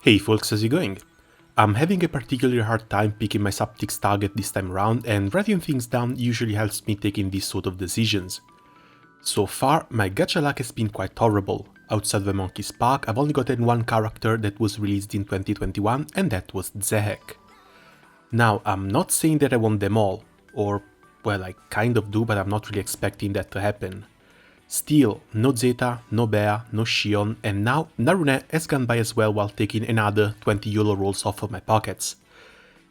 Hey folks, how's it going? I'm having a particularly hard time picking my Suptix target this time around, and writing things down usually helps me taking these sort of decisions. So far, my gacha luck has been quite horrible. Outside the Monkey's Park, I've only gotten one character that was released in 2021, and that was Zehek. Now, I'm not saying that I want them all, or, well, I kind of do, but I'm not really expecting that to happen. Still, no Zeta, no Bea, no Shion, and now Narune has gone by as well while taking another 20 YOLO rolls off of my pockets.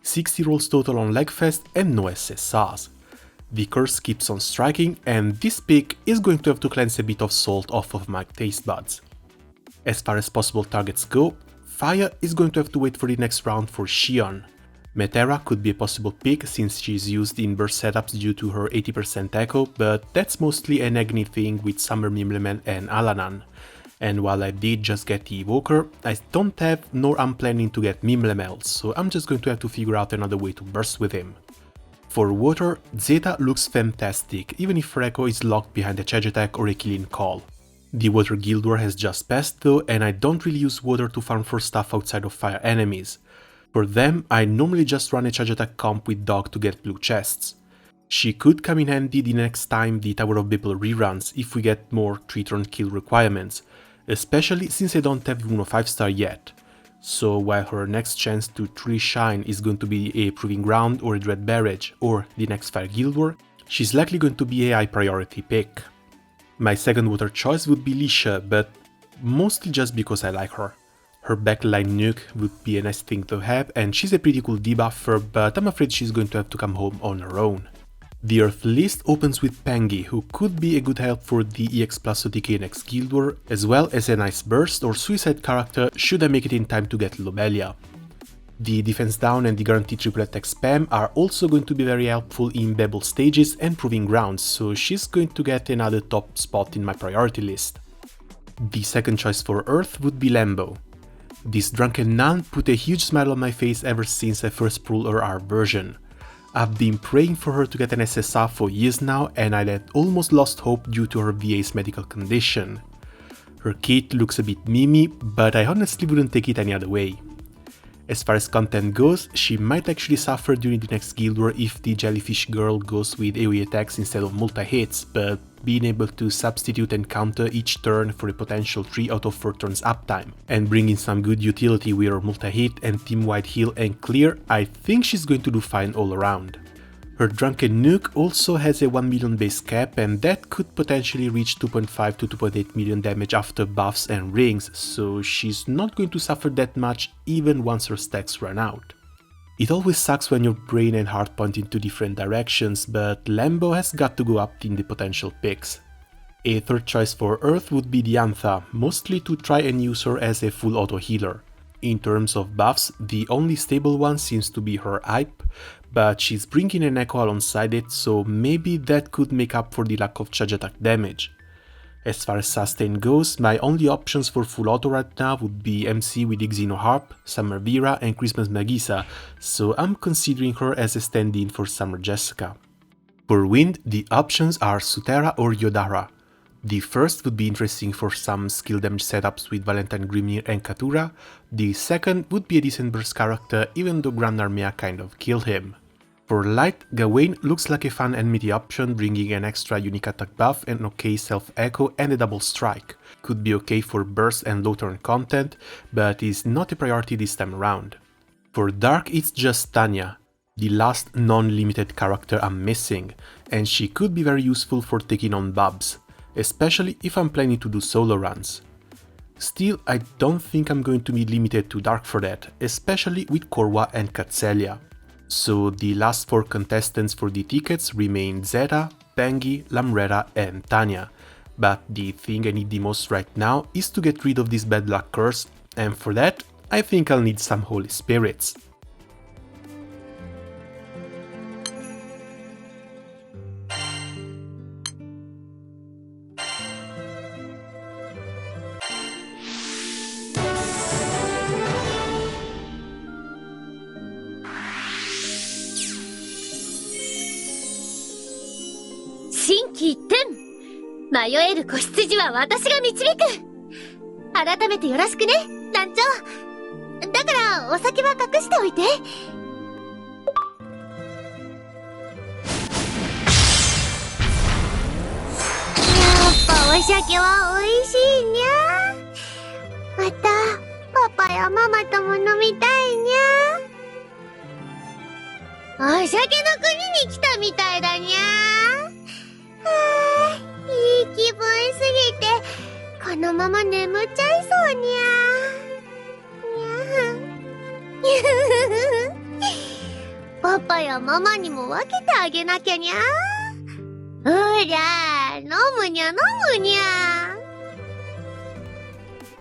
60 rolls total on Legfest and no SSRs. The curse keeps on striking, and this pick is going to have to cleanse a bit of salt off of my taste buds. As far as possible targets go, Fire is going to have to wait for the next round for Shion. Metera could be a possible pick since she is used in burst setups due to her 80% echo, but that's mostly an Agni thing with Summer Mimleman and Alanan. And while I did just get the Evoker, I don't have nor am planning to get Mimlemel, so I'm just going to have to figure out another way to burst with him. For water, Zeta looks fantastic, even if her echo is locked behind a charge attack or a killing call. The Water Guild War has just passed though, and I don't really use water to farm for stuff outside of fire enemies. For them, I normally just run a charge attack comp with Dog to get blue chests. She could come in handy the next time the Tower of Babel reruns if we get more 3-turn kill requirements, especially since I don't have Uno 5-star yet. So while her next chance to truly shine is going to be a Proving Ground or a Dread Barrage or the next Fire Guild War, she's likely going to be a high priority pick. My second water choice would be Lisha, but mostly just because I like her. Her backline nuke would be a nice thing to have, and she's a pretty cool debuffer, but I'm afraid she's going to have to come home on her own. The Earth list opens with Pangi, who could be a good help for the EX plus OTK next Guild War, as well as a nice burst or suicide character should I make it in time to get Lobelia. The defense down and the guaranteed triple attack spam are also going to be very helpful in Babel stages and Proving Grounds, so she's going to get another top spot in my priority list. The second choice for Earth would be Lambo. This drunken nun put a huge smile on my face ever since I first pulled her R version. I've been praying for her to get an SSR for years now, and I had almost lost hope due to her VA's medical condition. Her kit looks a bit memey, but I honestly wouldn't take it any other way. As far as content goes, she might actually suffer during the next Guild War if the Jellyfish Girl goes with AoE attacks instead of multi-hits, but being able to substitute and counter each turn for a potential 3 out of 4 turns uptime, and bring in some good utility with her multi-hit and team-wide heal and clear, I think she's going to do fine all around. Her Drunken Nuke also has a 1 million base cap, and that could potentially reach 2.5 to 2.8 million damage after buffs and rings, so she's not going to suffer that much even once her stacks run out. It always sucks when your brain and heart point into different directions, but Lambo has got to go up in the potential picks. A third choice for Earth would be Diantha, mostly to try and use her as a full auto healer. In terms of buffs, the only stable one seems to be her hype, but she's bringing an echo alongside it, so maybe that could make up for the lack of charge attack damage. As far as sustain goes, my only options for full auto right now would be MC with Xeno Harp, Summer Vera and Christmas Magisa, so I'm considering her as a stand-in for Summer Jessica. For Wind, the options are Sutera or Yodara. The first would be interesting for some skill damage setups with Valentine Grimnir and Katura, the second would be a decent burst character even though Grand Armea kind of killed him. For Light, Gawain looks like a fun enmity option, bringing an extra unique attack buff and okay self-echo and a double strike. Could be okay for burst and low turn content, but is not a priority this time around. For Dark, it's just Tanya, the last non-limited character I'm missing, and she could be very useful for taking on Bubs, especially if I'm planning to do solo runs. Still, I don't think I'm going to be limited to Dark for that, especially with Korwa and Katselia. So the last 4 contestants for the tickets remain Zeta, Pangi, Lamreta and Tanya, but the thing I need the most right now is to get rid of this bad luck curse, and for that I think I'll need some holy spirits.心機一転、迷える子羊は私が導く。改めてよろしくね、団長。あ、お酒は隠しておいて。やっぱお酒は美味しいにゃ。また、パパやママとも飲みたいにゃ。お酒の国に来たみたいだにゃ。いい気分すぎて、このまま眠っちゃいそうにゃ。パパやママにも分けてあげなきゃにゃ。うりゃ、飲むにゃ飲むにゃ。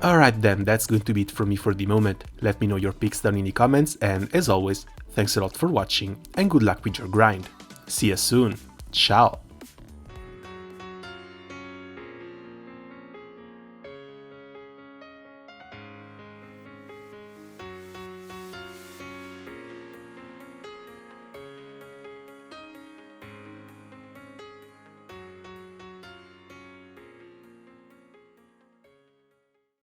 Alright then, that's going to be it from me for the moment. Let me know your picks down in the comments, and as always, thanks a lot for watching and good luck with your grind. See you soon. Ciao.